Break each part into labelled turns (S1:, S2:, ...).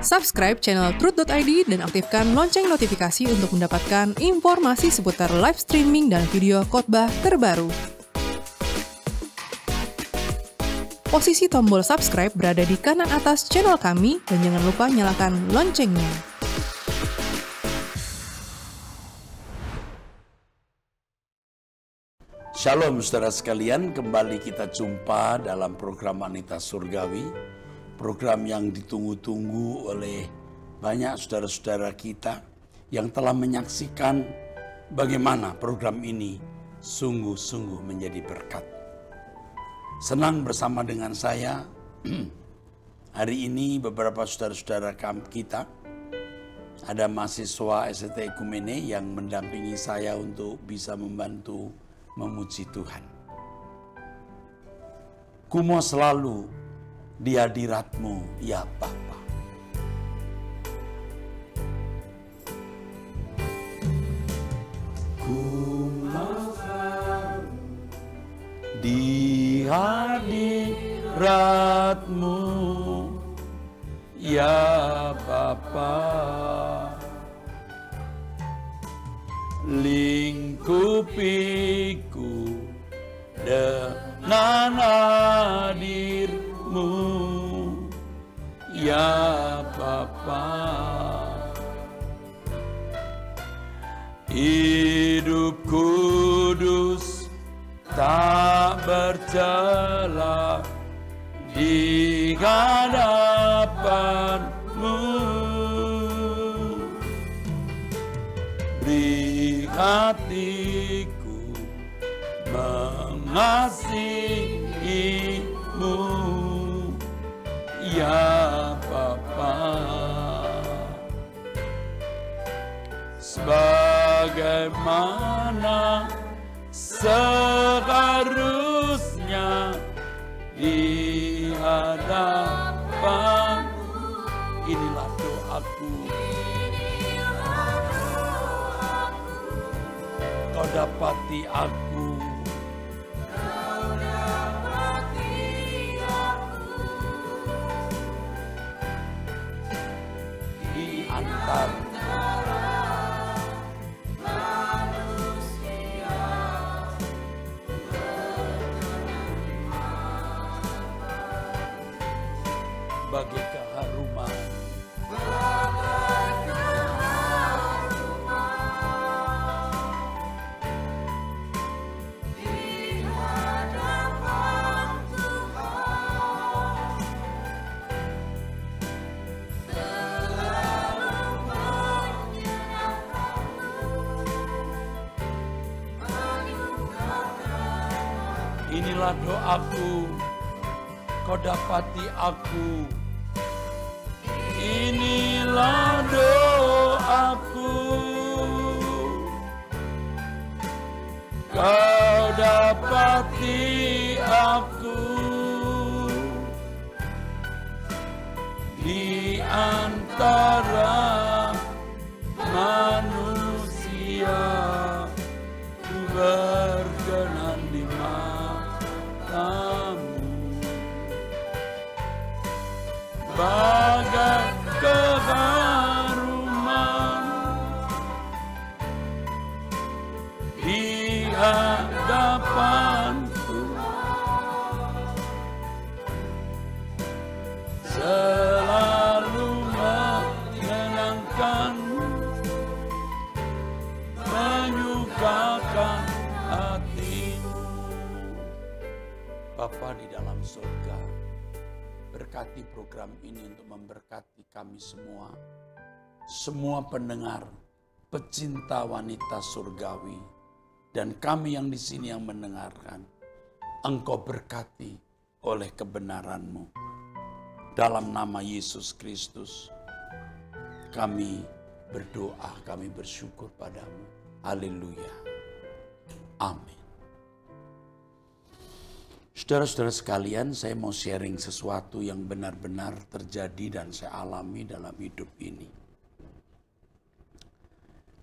S1: Subscribe channel Truth.id dan aktifkan lonceng notifikasi untuk mendapatkan informasi seputar live streaming dan video khotbah terbaru. Posisi tombol subscribe berada di kanan atas channel kami dan jangan lupa nyalakan loncengnya.
S2: Shalom saudara sekalian, kembali kita jumpa dalam program Wanita Surgawi. Program yang ditunggu-tunggu oleh banyak saudara-saudara kita yang telah menyaksikan bagaimana program ini sungguh-sungguh menjadi berkat. Senang bersama dengan saya, hari ini beberapa saudara-saudara kita, ada mahasiswa ST Ekumene yang mendampingi saya untuk bisa membantu memuji Tuhan. Kumo selalu di hadirat-Mu, ya Bapa. Kumo selalu di hadirat-Mu, ya Bapa. Lingkupiku dengan hadir-Mu, ya Bapa. Hidup kudus tak bercela di hadapan-Mu. Beri hatiku mengasihi-Mu, ya Bapa. Sebagaimana seharusnya di hadapan, inilah doaku. Kau dapati aku, di antara bagai keharuman. Inilah doaku, kau dapati aku. Inilah doaku, kau dapati aku di antara manusia, ku berkenan di matamu. Bagai keharuman di hadapan-Ku, selalu menyenangkan, menyukakan hati-Mu. Bapa di dalam surga, berkati program ini untuk memberkati kami semua pendengar, pecinta wanita surgawi, dan kami yang di sini yang mendengarkan. Engkau berkati oleh kebenaran-Mu. Dalam nama Yesus Kristus, kami berdoa, kami bersyukur padamu. Haleluya. Amin. Saudara-saudara sekalian, saya mau sharing sesuatu yang benar-benar terjadi dan saya alami dalam hidup ini.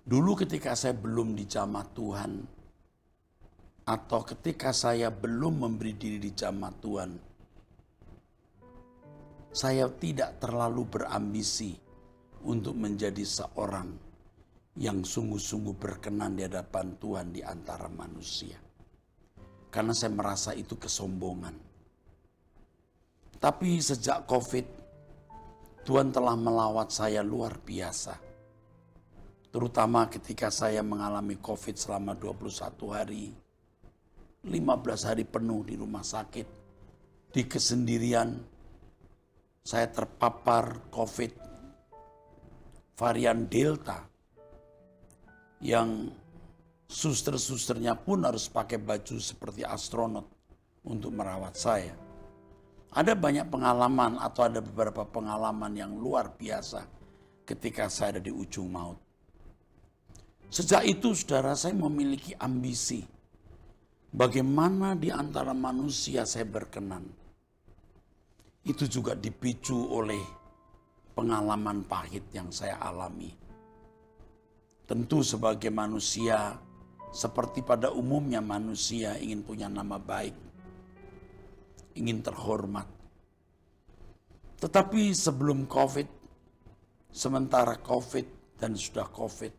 S2: Dulu ketika saya belum di jamaah Tuhan, atau ketika saya belum memberi diri di jamaah Tuhan, saya tidak terlalu berambisi untuk menjadi seorang yang sungguh-sungguh berkenan di hadapan Tuhan di antara manusia. Karena saya merasa itu kesombongan. Tapi sejak COVID, Tuhan telah melawat saya luar biasa. Terutama ketika saya mengalami COVID selama 21 hari, 15 hari penuh di rumah sakit, di kesendirian, saya terpapar COVID varian Delta yang suster-susternya pun harus pakai baju seperti astronot untuk merawat saya. Ada banyak pengalaman atau ada beberapa pengalaman yang luar biasa ketika saya ada di ujung maut. Sejak itu saudara, saya memiliki ambisi. Bagaimana di antara manusia saya berkenan. Itu juga dipicu oleh pengalaman pahit yang saya alami. Tentu sebagai manusia, seperti pada umumnya manusia ingin punya nama baik, ingin terhormat. Tetapi sebelum COVID, sementara COVID dan sudah COVID,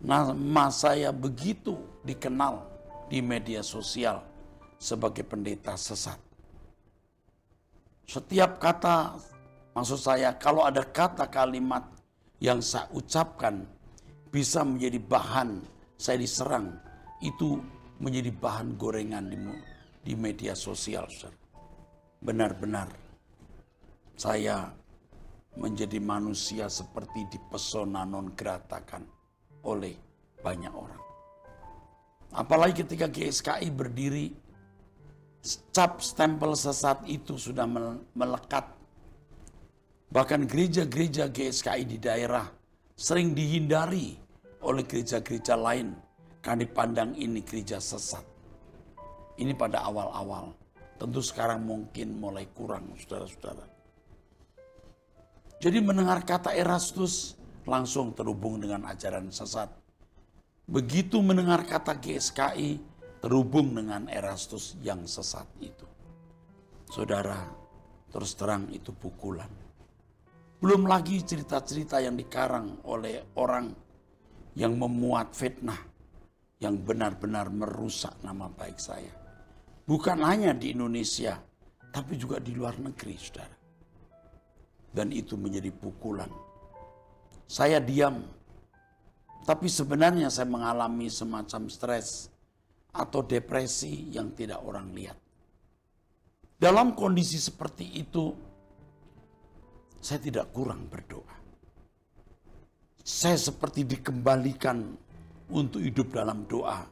S2: nama saya begitu dikenal di media sosial sebagai pendeta sesat. Setiap kata, maksud saya kalau ada kata kalimat yang saya ucapkan bisa menjadi bahan saya diserang, itu menjadi bahan gorengan di media sosial. Benar-benar saya menjadi manusia seperti dipesona non gratakan oleh banyak orang. Apalagi ketika GSKI berdiri, cap stempel sesat itu sudah melekat. Bahkan gereja-gereja GSKI di daerah sering dihindari oleh gereja-gereja lain karena dipandang ini gereja sesat. Ini pada awal-awal. Tentu sekarang mungkin mulai kurang, saudara-saudara. Jadi mendengar kata Erastus langsung terhubung dengan ajaran sesat. Begitu mendengar kata GSKI, terhubung dengan Erastus yang sesat itu. Saudara, terus terang itu pukulan. Belum lagi cerita-cerita yang dikarang oleh orang yang memuat fitnah, yang benar-benar merusak nama baik saya. Bukan hanya di Indonesia, tapi juga di luar negeri, saudara. Dan itu menjadi pukulan. Saya diam. Tapi sebenarnya saya mengalami semacam stres atau depresi yang tidak orang lihat. Dalam kondisi seperti itu, saya tidak kurang berdoa. Saya seperti dikembalikan untuk hidup dalam doa.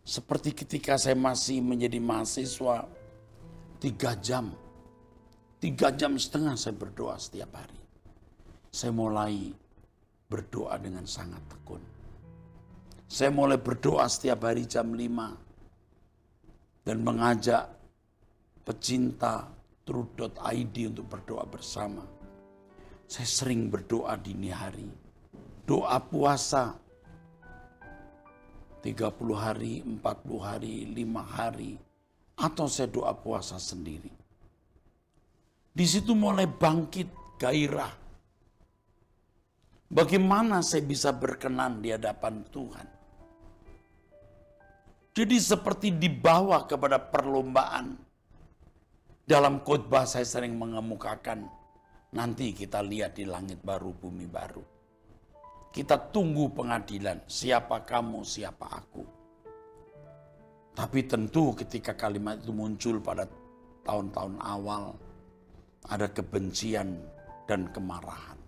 S2: Seperti ketika saya masih menjadi mahasiswa, 3 jam. 3,5 jam saya berdoa setiap hari. Saya mulai berdoa dengan sangat tekun. Saya mulai berdoa setiap hari jam 5 dan mengajak pecinta True.id untuk berdoa bersama. Saya sering berdoa dini hari. Doa puasa 30 hari, 40 hari, 5 hari, atau saya doa puasa sendiri. Di situ mulai bangkit gairah. Bagaimana saya bisa berkenan di hadapan Tuhan? Jadi seperti dibawa kepada perlombaan. Dalam khotbah saya sering mengemukakan, nanti kita lihat di langit baru, bumi baru. Kita tunggu pengadilan, siapa kamu, siapa aku. Tapi tentu ketika kalimat itu muncul pada tahun-tahun awal, ada kebencian dan kemarahan.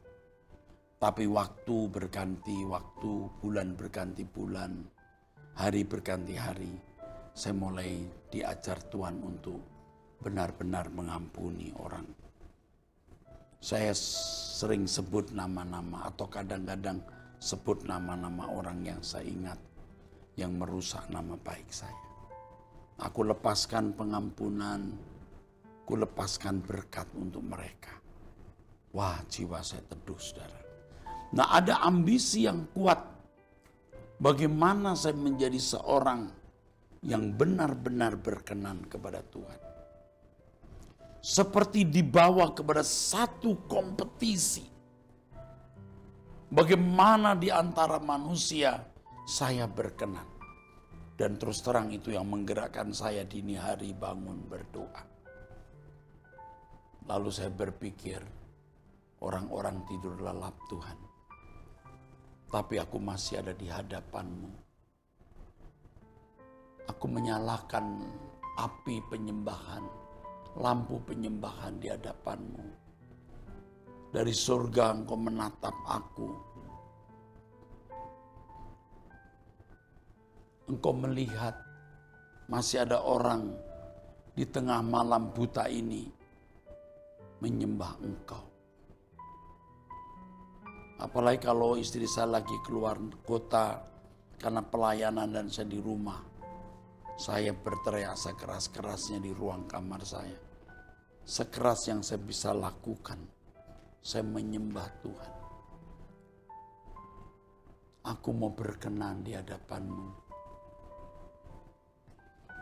S2: Tapi waktu berganti waktu, bulan berganti bulan, hari berganti hari, saya mulai diajar Tuhan untuk benar-benar mengampuni orang. Saya sering sebut nama-nama atau kadang-kadang sebut nama-nama orang yang saya ingat yang merusak nama baik saya. Aku lepaskan pengampunan, aku lepaskan berkat untuk mereka. Wah, jiwa saya teduh, saudara. Nah, ada ambisi yang kuat. Bagaimana saya menjadi seorang yang benar-benar berkenan kepada Tuhan. seperti dibawa kepada satu kompetisi. Bagaimana di antara manusia saya berkenan. Dan terus terang itu yang menggerakkan saya dini hari bangun berdoa. Lalu saya berpikir, orang-orang tidur lelap Tuhan. Tapi aku masih ada di hadapan-Mu. Aku menyalakan api penyembahan, lampu penyembahan di hadapan-Mu. Dari surga Engkau menatap aku. Engkau melihat masih ada orang di tengah malam buta ini menyembah Engkau. Apalagi kalau istri saya lagi keluar kota karena pelayanan dan saya di rumah. Saya berteriak sekeras-kerasnya di ruang kamar saya. Sekeras yang saya bisa lakukan. Saya menyembah Tuhan. Aku mau berkenan di hadapan-Mu.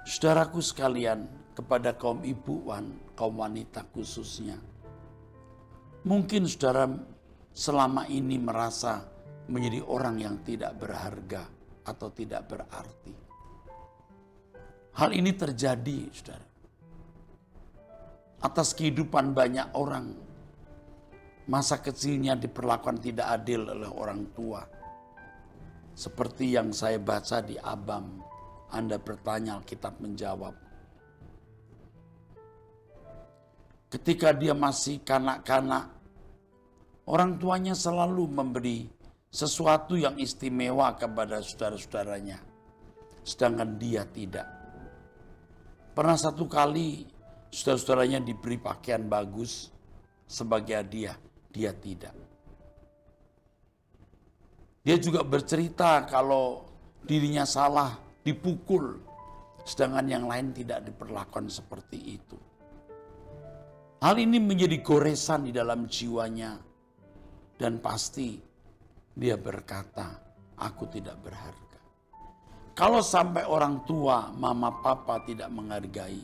S2: Saudaraku sekalian, kepada kaum ibuan, kaum wanita khususnya. Mungkin saudara selama ini merasa menjadi orang yang tidak berharga atau tidak berarti. Hal ini terjadi, saudara, atas kehidupan banyak orang. Masa kecilnya diperlakukan tidak adil oleh orang tua. Seperti yang saya baca di Abam, Anda bertanya, Alkitab menjawab. Ketika dia masih kanak-kanak, orang tuanya selalu memberi sesuatu yang istimewa kepada saudara-saudaranya. Sedangkan dia tidak. Pernah satu kali saudara-saudaranya diberi pakaian bagus sebagai hadiah. Dia tidak. Dia juga bercerita kalau dirinya salah, dipukul. Sedangkan yang lain tidak diperlakukan seperti itu. Hal ini menjadi goresan di dalam jiwanya. Dan pasti dia berkata, aku tidak berharga. Kalau sampai orang tua, mama, papa tidak menghargai,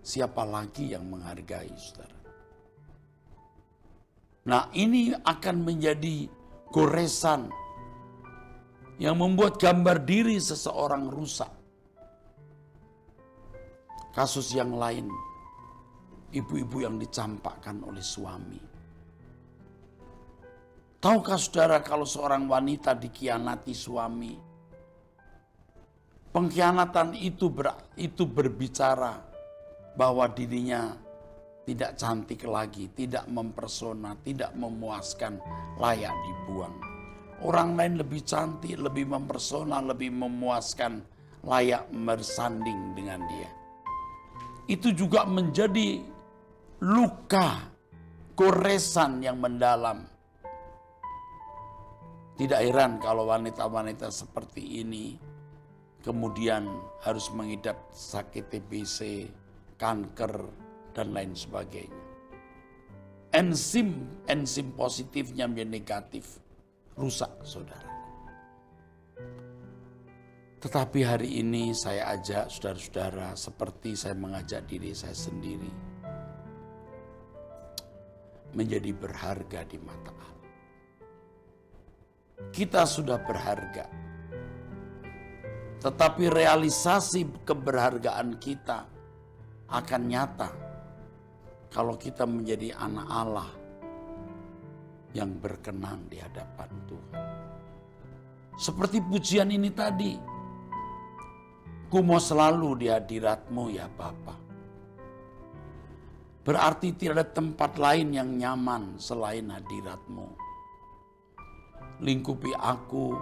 S2: siapa lagi yang menghargai, saudara? Nah, ini akan menjadi goresan yang membuat gambar diri seseorang rusak. Kasus yang lain, ibu-ibu yang dicampakkan oleh suami. Tahukah saudara kalau seorang wanita dikhianati suami? Pengkhianatan itu berbicara bahwa dirinya tidak cantik lagi, tidak mempersona, tidak memuaskan, layak dibuang. Orang lain lebih cantik, lebih mempersona, lebih memuaskan, layak bersanding dengan dia. Itu juga menjadi luka, goresan yang mendalam. Tidak heran kalau wanita-wanita seperti ini kemudian harus mengidap sakit TBC, kanker, dan lain sebagainya. Enzim positifnya menjadi negatif. Rusak, saudara. Tetapi hari ini saya ajak saudara-saudara seperti saya mengajak diri saya sendiri. Menjadi berharga di mata Allah. Kita sudah berharga. Tetapi realisasi keberhargaan kita akan nyata kalau kita menjadi anak Allah yang berkenan di hadapan Tuhan. Seperti pujian ini tadi. Ku mau selalu di hadirat-Mu ya Bapa. Berarti tidak ada tempat lain yang nyaman selain hadirat-Mu. Lingkupi aku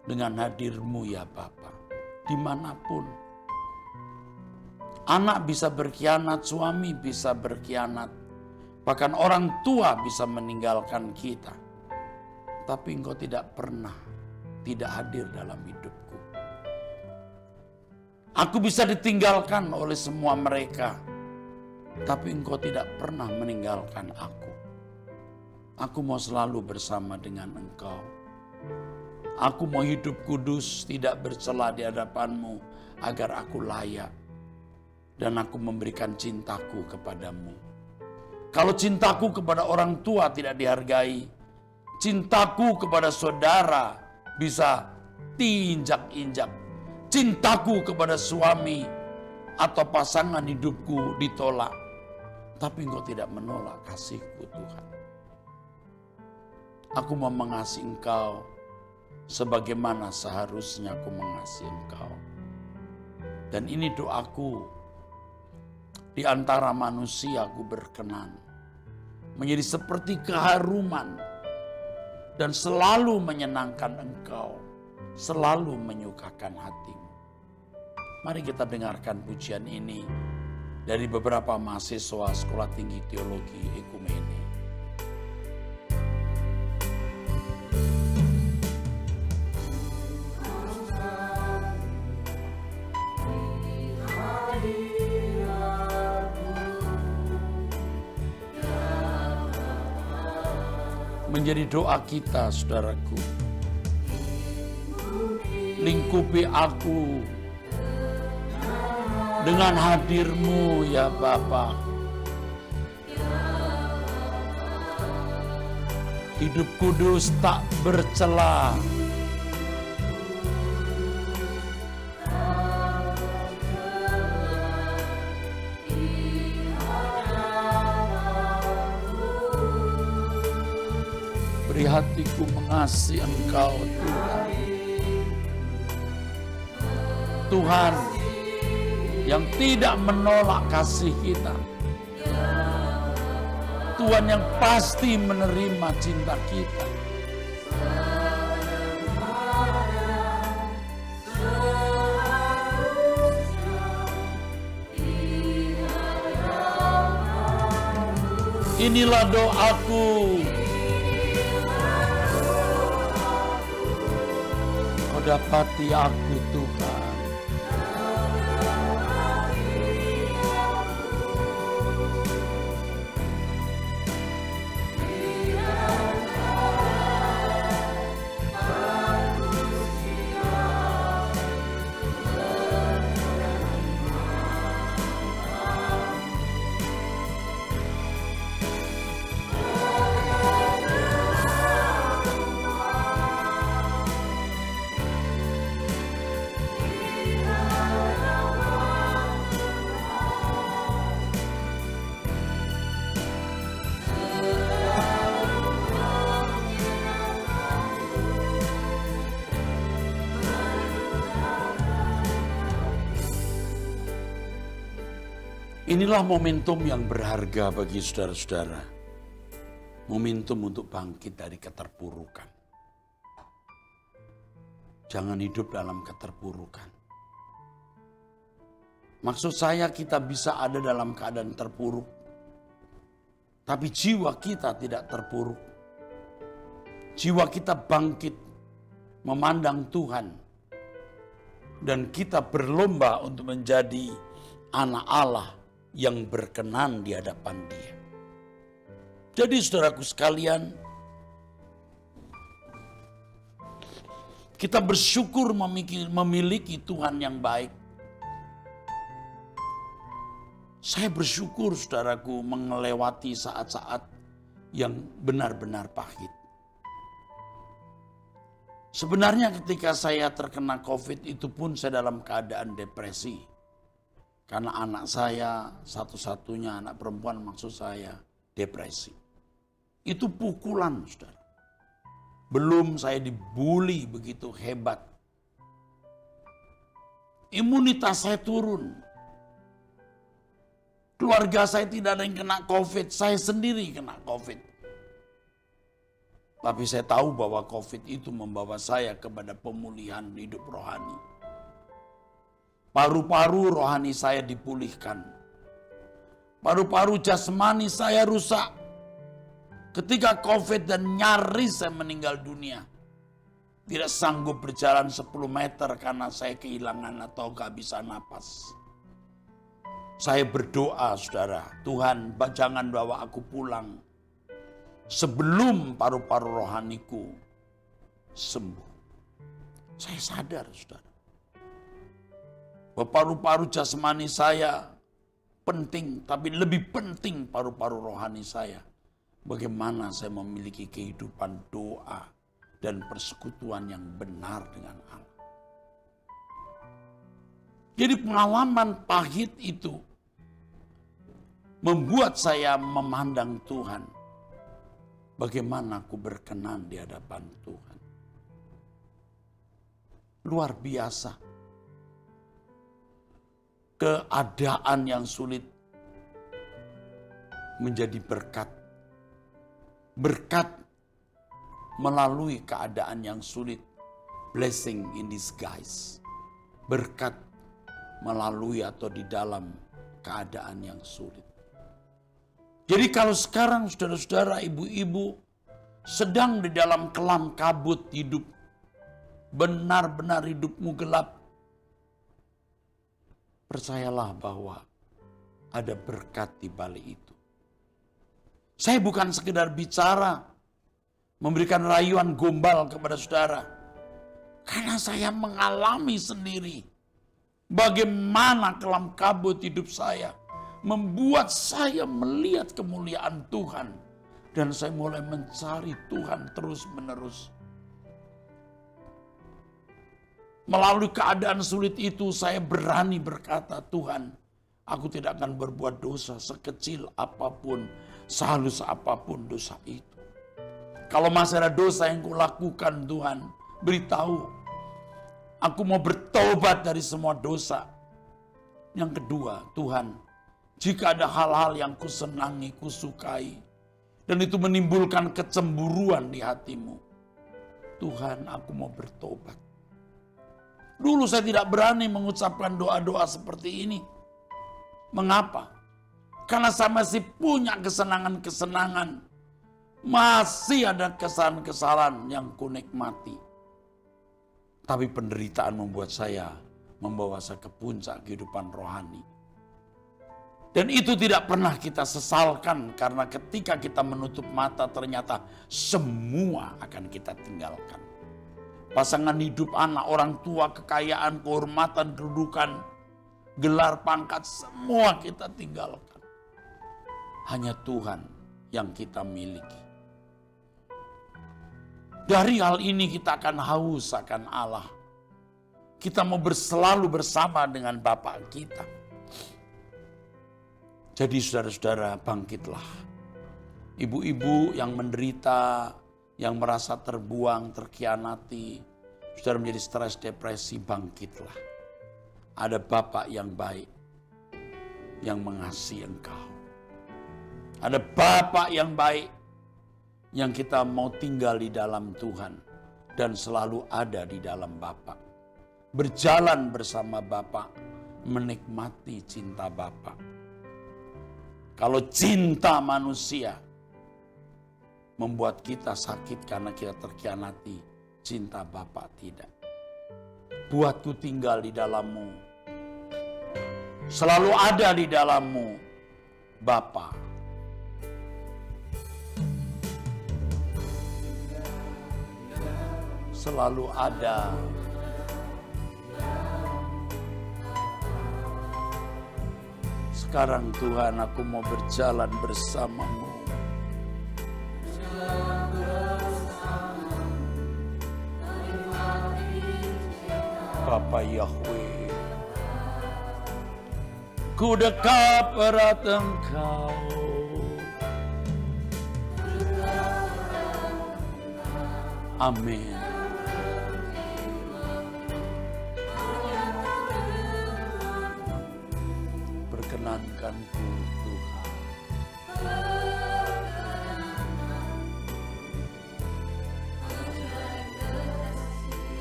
S2: dengan hadir-Mu ya Bapa. Dimanapun. Anak bisa berkhianat, suami bisa berkhianat. Bahkan orang tua bisa meninggalkan kita. Tapi Engkau tidak pernah tidak hadir dalam hidupku. Aku bisa ditinggalkan oleh semua mereka. Tapi Engkau tidak pernah meninggalkan aku. Aku mau selalu bersama dengan Engkau. Aku mau hidup kudus, tidak bercela di hadapan-Mu, agar aku layak dan aku memberikan cintaku kepadamu. Kalau cintaku kepada orang tua tidak dihargai, cintaku kepada saudara bisa diinjak-injak. Cintaku kepada suami atau pasangan hidupku ditolak. Tapi Engkau tidak menolak kasih-Ku Tuhan. Aku mau mengasihi Engkau sebagaimana seharusnya aku mengasihi Engkau. Dan ini doaku, di antara manusia aku berkenan menjadi seperti keharuman dan selalu menyenangkan Engkau, selalu menyukakan hatimu. Mari kita dengarkan pujian ini dari beberapa mahasiswa Sekolah Tinggi Teologi Ekumene. Menjadi doa kita, saudaraku. Lingkupi aku dengan hadir-Mu ya Bapa. Hidup kudus tak bercela. Beri hatiku mengasihi Engkau Tuhan. Tuhan yang tidak menolak kasih kita. Tuhan yang pasti menerima cinta kita. Inilah doaku. Kau dapati aku Tuhan. Inilah momentum yang berharga bagi saudara-saudara. Momentum untuk bangkit dari keterpurukan. Jangan hidup dalam keterpurukan. Maksud saya kita bisa ada dalam keadaan terpuruk. Tapi jiwa kita tidak terpuruk. Jiwa kita bangkit memandang Tuhan. Dan kita berlomba untuk menjadi anak Allah yang berkenan di hadapan Dia. Jadi saudaraku sekalian, kita bersyukur memiliki Tuhan yang baik. Saya bersyukur saudaraku melewati saat-saat yang benar-benar pahit. Sebenarnya ketika saya terkena COVID itu pun saya dalam keadaan depresi. Karena anak saya, satu-satunya anak perempuan maksud saya, depresi. Itu pukulan, saudara. Belum saya dibully begitu hebat. Imunitas saya turun. Keluarga saya tidak ada yang kena COVID, saya sendiri kena COVID. Tapi saya tahu bahwa COVID itu membawa saya kepada pemulihan hidup rohani. Paru-paru rohani saya dipulihkan. Paru-paru jasmani saya rusak. Ketika COVID dan nyaris saya meninggal dunia. Tidak sanggup berjalan 10 meter karena saya kehilangan atau kehabisan napas. Saya berdoa saudara, Tuhan jangan bawa aku pulang sebelum paru-paru rohaniku sembuh. Saya sadar saudara. Paru-paru jasmani saya penting, tapi lebih penting paru-paru rohani saya. Bagaimana saya memiliki kehidupan doa dan persekutuan yang benar dengan Allah. Jadi pengalaman pahit itu membuat saya memandang Tuhan. Bagaimana aku berkenan di hadapan Tuhan. Luar biasa. Keadaan yang sulit menjadi berkat. Berkat melalui keadaan yang sulit. Blessing in disguise. Berkat melalui atau di dalam keadaan yang sulit. Jadi kalau sekarang saudara-saudara, ibu-ibu sedang di dalam kelam kabut hidup, benar-benar hidupmu gelap, percayalah bahwa ada berkat di balik itu. Saya bukan sekedar bicara, memberikan rayuan gombal kepada saudara, karena saya mengalami sendiri bagaimana kelam kabut hidup saya membuat saya melihat kemuliaan Tuhan. Dan saya mulai mencari Tuhan terus-menerus. Melalui keadaan sulit itu saya berani berkata, Tuhan, aku tidak akan berbuat dosa sekecil apapun, sehalus apapun dosa itu. Kalau masih ada dosa yang kulakukan, Tuhan, beritahu. Aku mau bertobat dari semua dosa. Yang kedua, Tuhan, jika ada hal-hal yang kusenangi, kusukai, dan itu menimbulkan kecemburuan di hatimu, Tuhan, aku mau bertobat. Dulu saya tidak berani mengucapkan doa-doa seperti ini. Mengapa? Karena saya masih punya kesenangan-kesenangan. Masih ada kesalahan-kesalahan yang kunikmati. Tapi penderitaan membuat saya, membawa saya ke puncak kehidupan rohani. Dan itu tidak pernah kita sesalkan, karena ketika kita menutup mata ternyata semua akan kita tinggalkan. Pasangan hidup, anak, orang tua, kekayaan, kehormatan, kedudukan, gelar, pangkat, semua kita tinggalkan. Hanya Tuhan yang kita miliki. Dari hal ini kita akan haus akan Allah. Kita mau selalu bersama dengan Bapa kita. Jadi saudara-saudara, bangkitlah. Ibu-ibu yang menderita, yang merasa terbuang, terkhianati, saudara menjadi stres, depresi, bangkitlah. Ada Bapa yang baik, yang mengasihi engkau. Ada Bapa yang baik, yang kita mau tinggal di dalam Tuhan, dan selalu ada di dalam Bapa. Berjalan bersama Bapa, menikmati cinta Bapa. Kalau cinta manusia membuat kita sakit karena kita terkhianati, cinta Bapa tidak. Buatku tinggal di dalammu, selalu ada di dalammu, Bapa. Selalu ada. Sekarang Tuhan, aku mau berjalan bersamamu. Bapa Yahweh, ku dekat erat engkau. Amin. Perkenankanku Tuhan.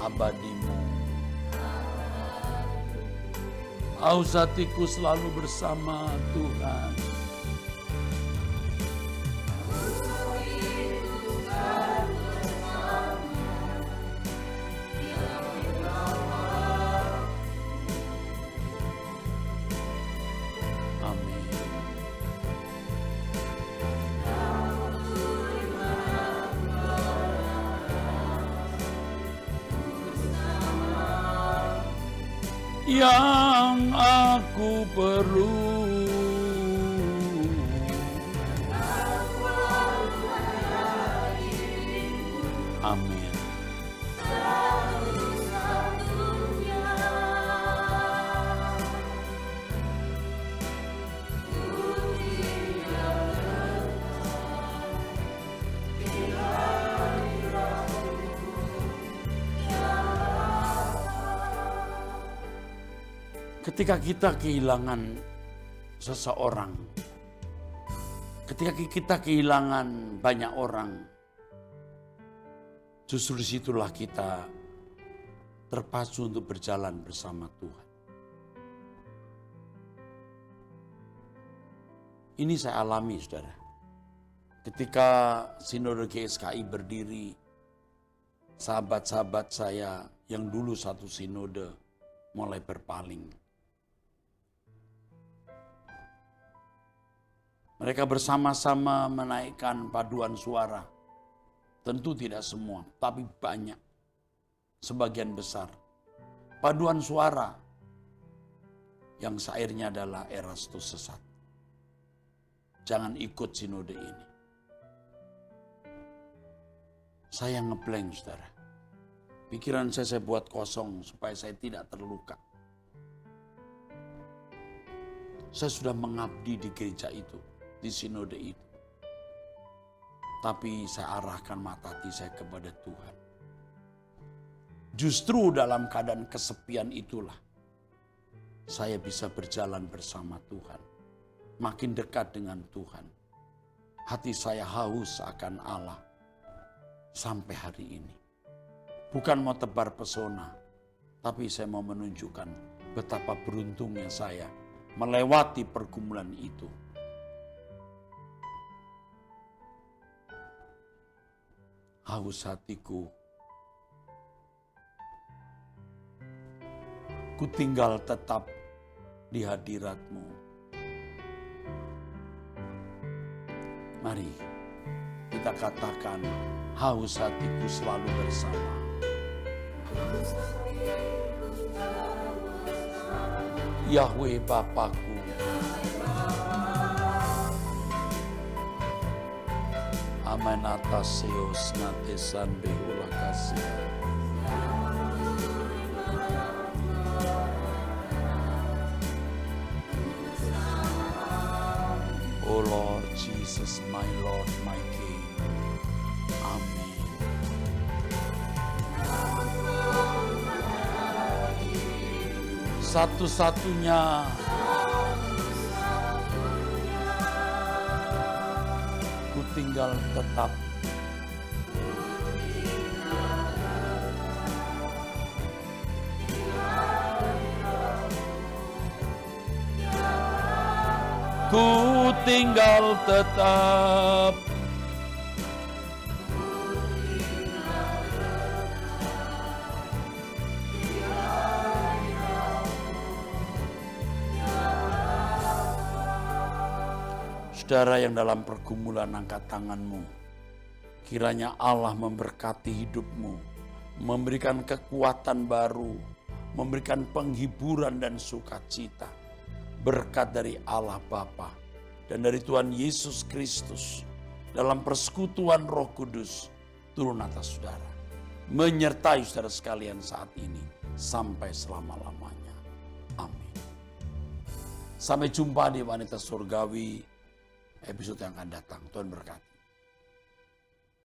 S2: Abadimu. Haus hatiku selalu bersama Tuhan. Yang aku perlu Amin. Ketika kita kehilangan seseorang, ketika kita kehilangan banyak orang, justru disitulah kita terpacu untuk berjalan bersama Tuhan. Ini saya alami, saudara. Ketika Sinode GSKI berdiri, sahabat-sahabat saya yang dulu satu sinode mulai berpaling. Mereka bersama-sama menaikkan paduan suara. Tentu tidak semua, tapi banyak. Sebagian besar. Paduan suara yang syairnya adalah Erastus sesat. Jangan ikut sinode ini. Saya ngeblank, saudara. Pikiran saya buat kosong supaya saya tidak terluka. Saya sudah mengabdi di gereja itu, di sinode itu. Tapi saya arahkan mata hati saya kepada Tuhan. Justru dalam keadaan kesepian itulah saya bisa berjalan bersama Tuhan. Makin dekat dengan Tuhan. Hati saya haus akan Allah sampai hari ini. Bukan mau tebar pesona, tapi saya mau menunjukkan betapa beruntungnya saya melewati pergumulan itu. Haus hatiku, ku tinggal tetap di hadirat-Mu. Mari kita katakan, haus hatiku selalu bersama. Yahweh Bapakku, Amenataseos natesan behula kasih. Oh Lord Jesus, my Lord, my King. Amin. Satu-satunya ku tinggal tetap ku tinggal tetap Saudara yang dalam pergumulan, angkat tanganmu. Kiranya Allah memberkati hidupmu, memberikan kekuatan baru, memberikan penghiburan dan sukacita. Berkat dari Allah Bapa dan dari Tuhan Yesus Kristus dalam persekutuan Roh Kudus turun atas saudara. Menyertai saudara sekalian saat ini sampai selama-lamanya. Amin. Sampai jumpa di Wanita Surgawi episode yang akan datang. Tuhan berkati.